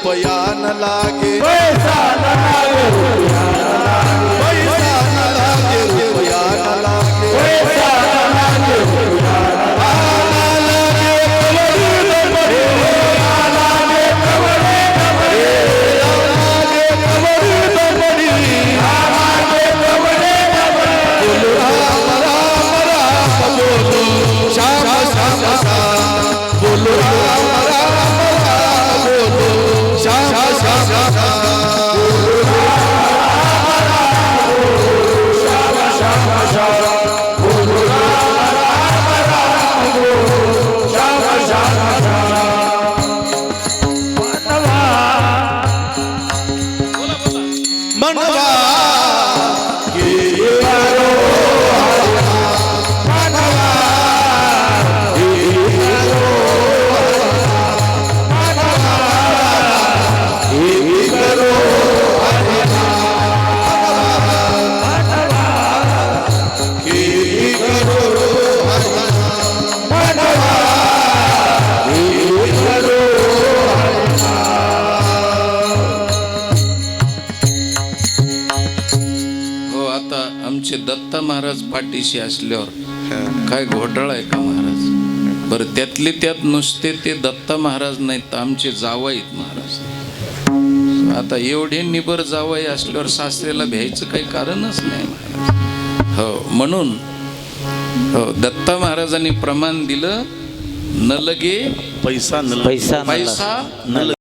रुपया न लागे, पैसा न लागे, पैसा न लागे, रुपया न लागे, पैसा न लागे, मनवा आमचे दत्त महाराज पाठीशी असल्यावर काय घोटाळा आहे का महाराज? बरं त्यातले त्यात नुसते ते दत्त महाराज नाहीत, आमचे जावईत महाराज. आता एवढे निबर जावई असल्यावर सासरेला भ्यायचं काही कारणच नाही महाराज. हो म्हणून हो दत्त महाराजांनी प्रमाण दिलं, न लगे पैसा पैसा न